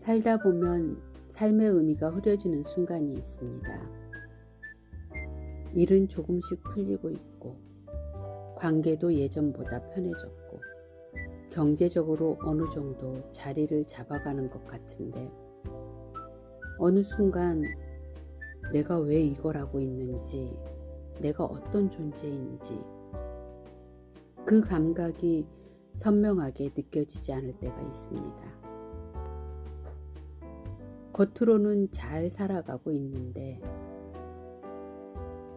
살다 보면 삶의 의미가 흐려지는 순간이 있습니다. 일은 조금씩 풀리고 있고, 관계도 예전보다 편해졌고, 경제적으로 어느 정도 자리를 잡아가는 것 같은데, 어느 순간 내가 왜 이걸 하고 있는지, 내가 어떤 존재인지, 그 감각이 선명하게 느껴지지 않을 때가 있습니다. 겉으로는 잘 살아가고 있는데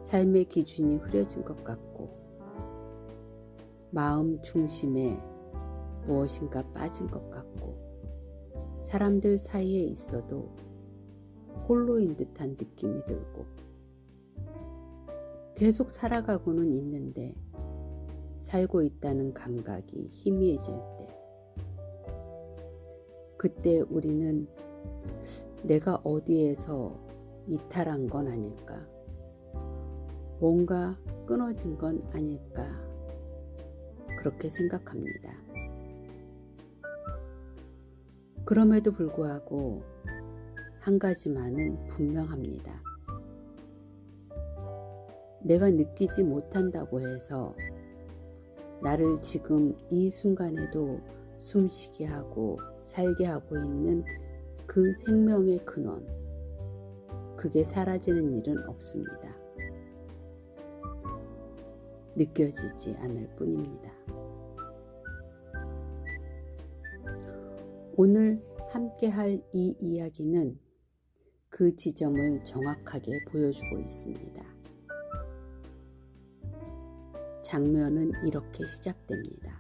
삶의 기준이 흐려진 것 같고 마음 중심에 무엇인가 빠진 것 같고 사람들 사이에 있어도 홀로인 듯한 느낌이 들고 계속 살아가고는 있는데 살고 있다는 감각이 희미해질 때 그때 우리는 내가 어디에서 이탈한 건 아닐까? 뭔가 끊어진 건 아닐까? 그렇게 생각합니다. 그럼에도 불구하고 한 가지만은 분명합니다. 내가 느끼지 못한다고 해서 나를 지금 이 순간에도 숨쉬게 하고 살게 하고 있는 그 생명의 근원, 그게 사라지는 일은 없습니다. 느껴지지 않을 뿐입니다. 오늘 함께 할 이 이야기는 그 지점을 정확하게 보여주고 있습니다. 장면은 이렇게 시작됩니다.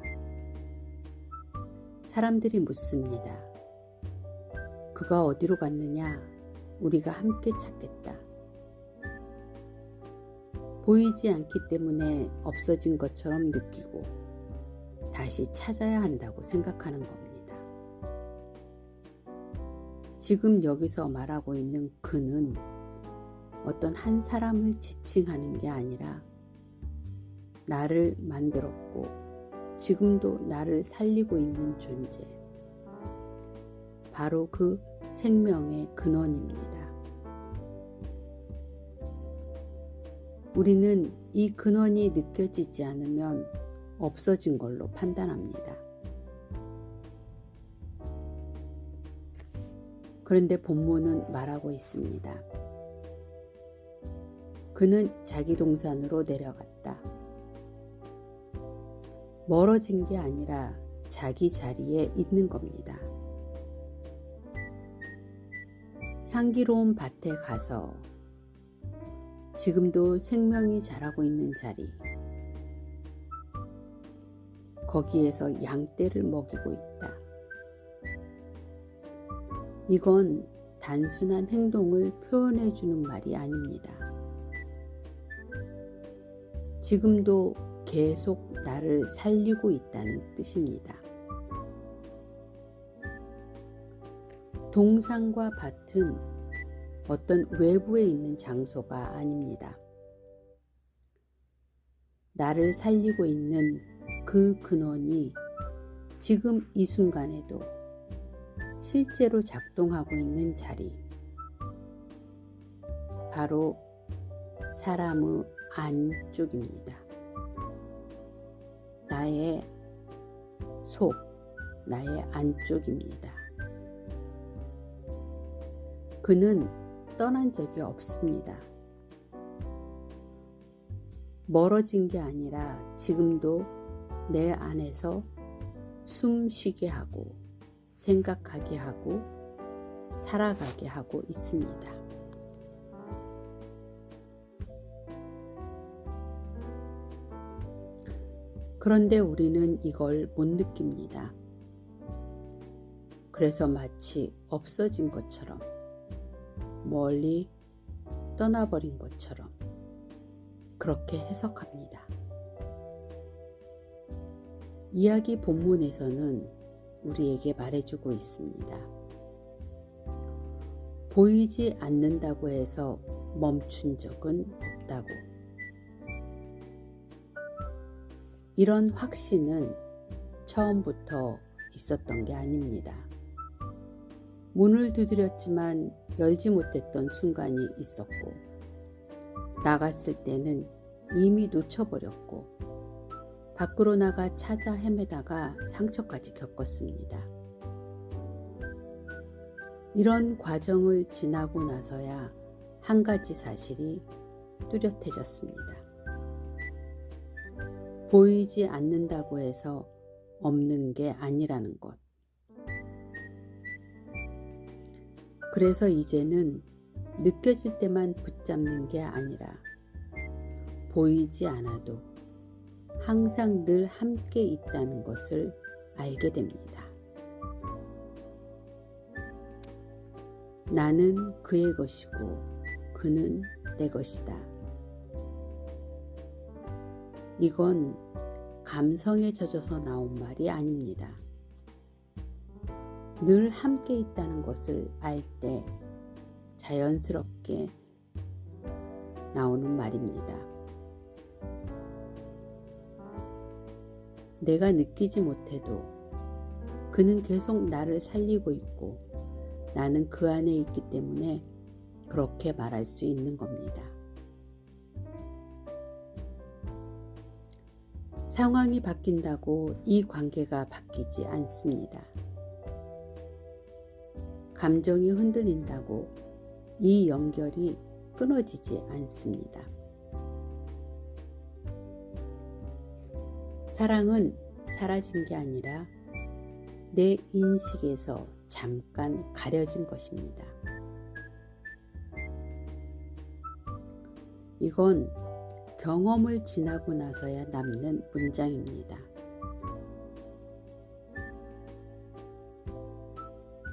사람들이 묻습니다. 그가 어디로 갔느냐? 우리가 함께 찾겠다. 보이지 않기 때문에 없어진 것처럼 느끼고 다시 찾아야 한다고 생각하는 겁니다. 지금 여기서 말하고 있는 그는 어떤 한 사람을 지칭하는 게 아니라 나를 만들었고 지금도 나를 살리고 있는 존재, 바로 그 생명의 근원입니다. 우리는 이 근원이 느껴지지 않으면 없어진 걸로 판단합니다. 그런데 본문은 말하고 있습니다. 그는 자기 동산으로 내려갔다. 멀어진 게 아니라 자기 자리에 있는 겁니다. 향기로운 밭에 가서 지금도 생명이 자라고 있는 자리, 거기에서 양떼를 먹이고 있다. 이건 단순한 행동을 표현해 주는 말이 아닙니다. 지금도 계속 나를 살리고 있다는 뜻입니다. 동산과 밭은 어떤 외부에 있는 장소가 아닙니다. 나를 살리고 있는 그 근원이 지금 이 순간에도 실제로 작동하고 있는 자리, 바로 사람의 안쪽입니다. 나의 속, 나의 안쪽입니다. 그는 떠난 적이 없습니다. 멀어진 게 아니라 지금도 내 안에서 숨 쉬게 하고 생각하게 하고 살아가게 하고 있습니다. 그런데 우리는 이걸 못 느낍니다. 그래서 마치 없어진 것처럼, 멀리 떠나버린 것처럼 그렇게 해석합니다. 이야기 본문에서는 우리에게 말해주고 있습니다. 보이지 않는다고 해서 멈춘 적은 없다고. 이런 확신은 처음부터 있었던 게 아닙니다. 문을 두드렸지만 열지 못했던 순간이 있었고, 나갔을 때는 이미 놓쳐버렸고, 밖으로 나가 찾아 헤매다가 상처까지 겪었습니다. 이런 과정을 지나고 나서야 한 가지 사실이 뚜렷해졌습니다. 보이지 않는다고 해서 없는 게 아니라는 것. 그래서 이제는 느껴질 때만 붙잡는 게 아니라 보이지 않아도 항상 늘 함께 있다는 것을 알게 됩니다. 나는 그의 것이고 그는 내 것이다. 이건 감성에 젖어서 나온 말이 아닙니다. 늘 함께 있다는 것을 알 때 자연스럽게 나오는 말입니다. 내가 느끼지 못해도 그는 계속 나를 살리고 있고 나는 그 안에 있기 때문에 그렇게 말할 수 있는 겁니다. 상황이 바뀐다고 이 관계가 바뀌지 않습니다. 감정이 흔들린다고 이 연결이 끊어지지 않습니다. 사랑은 사라진 게 아니라 내 인식에서 잠깐 가려진 것입니다. 이건 경험을 지나고 나서야 남는 문장입니다.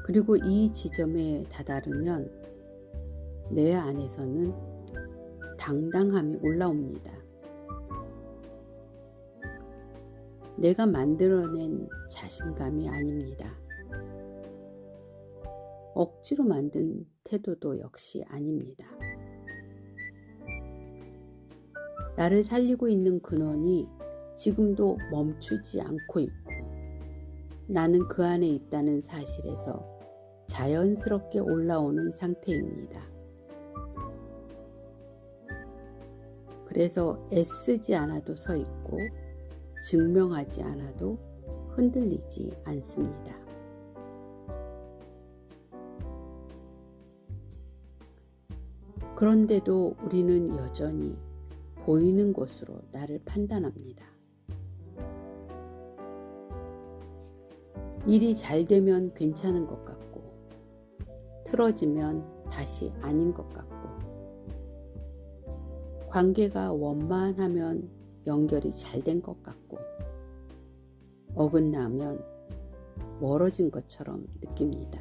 그리고 이 지점에 다다르면 내 안에서는 당당함이 올라옵니다. 내가 만들어낸 자신감이 아닙니다. 억지로 만든 태도도 역시 아닙니다. 나를 살리고 있는 근원이 지금도 멈추지 않고 있고 나는 그 안에 있다는 사실에서 자연스럽게 올라오는 상태입니다. 그래서 애쓰지 않아도 서 있고 증명하지 않아도 흔들리지 않습니다. 그런데도 우리는 여전히 보이는 것으로 나를 판단합니다. 일이 잘 되면 괜찮은 것 같고 틀어지면 다시 아닌 것 같고 관계가 원만하면 연결이 잘 된 것 같고 어긋나면 멀어진 것처럼 느낍니다.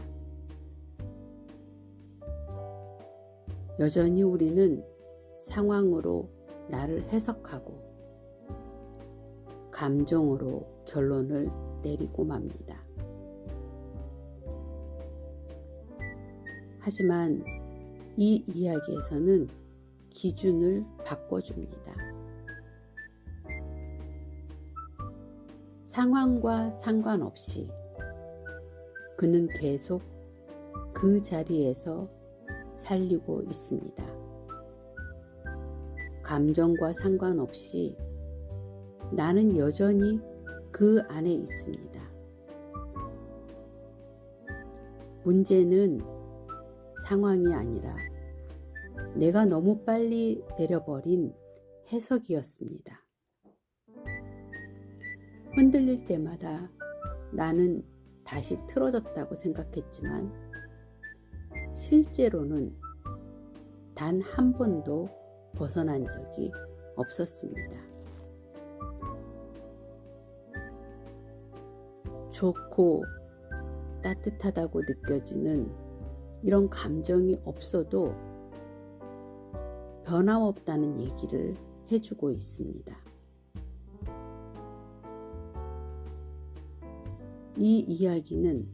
여전히 우리는 상황으로 나를 해석하고 감정으로 결론을 내리고 맙니다. 하지만 이 이야기에서는 기준을 바꿔줍니다. 상황과 상관없이 그는 계속 그 자리에서 살리고 있습니다. 감정과 상관없이 나는 여전히 그 안에 있습니다. 문제는 상황이 아니라 내가 너무 빨리 내려버린 해석이었습니다. 흔들릴 때마다 나는 다시 틀어졌다고 생각했지만 실제로는 단 한 번도 벗어난 적이 없었습니다. 좋고 따뜻하다고 느껴지는 이런 감정이 없어도 변함없다는 얘기를 해주고 있습니다. 이 이야기는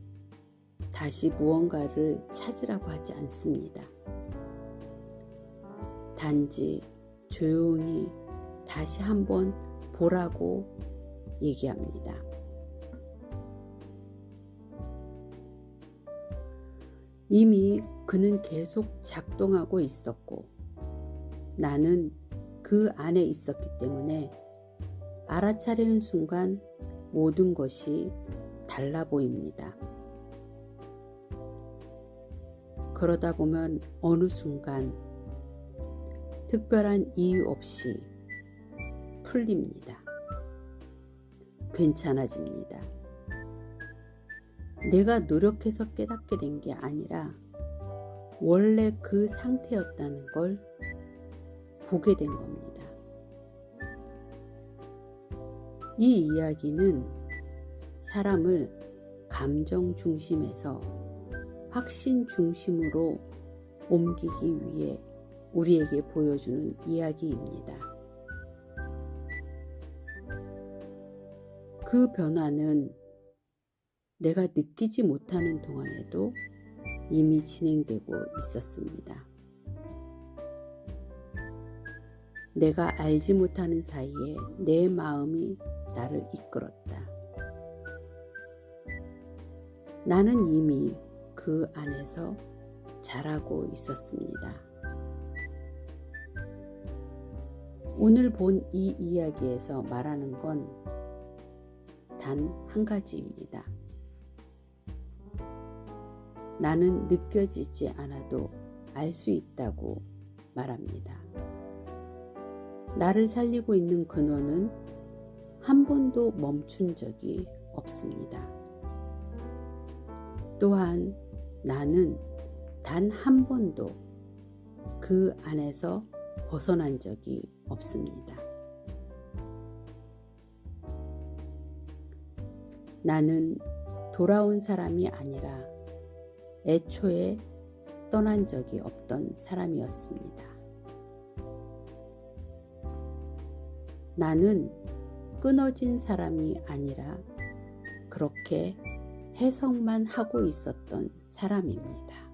다시 무언가를 찾으라고 하지 않습니다. 단지 조용히 다시 한번 보라고 얘기합니다. 이미 그는 계속 작동하고 있었고 나는 그 안에 있었기 때문에 알아차리는 순간 모든 것이 달라 보입니다. 그러다 보면 어느 순간 특별한 이유 없이 풀립니다. 괜찮아집니다. 내가 노력해서 깨닫게 된 게 아니라 원래 그 상태였다는 걸 보게 된 겁니다. 이 이야기는 사람을 감정 중심에서 확신 중심으로 옮기기 위해 우리에게 보여주는 이야기입니다. 그 변화는 내가 느끼지 못하는 동안에도 이미 진행되고 있었습니다. 내가 알지 못하는 사이에 내 마음이 나를 이끌었다. 나는 이미 그 안에서 자라고 있었습니다. 오늘 본 이 이야기에서 말하는 건 단 한 가지입니다. 나는 느껴지지 않아도 알 수 있다고 말합니다. 나를 살리고 있는 근원은 한 번도 멈춘 적이 없습니다. 또한 나는 단 한 번도 그 안에서 벗어난 적이 없습니다. 나는 돌아온 사람이 아니라 애초에 떠난 적이 없던 사람이었습니다. 나는 끊어진 사람이 아니라 그렇게 해석만 하고 있었던 사람입니다.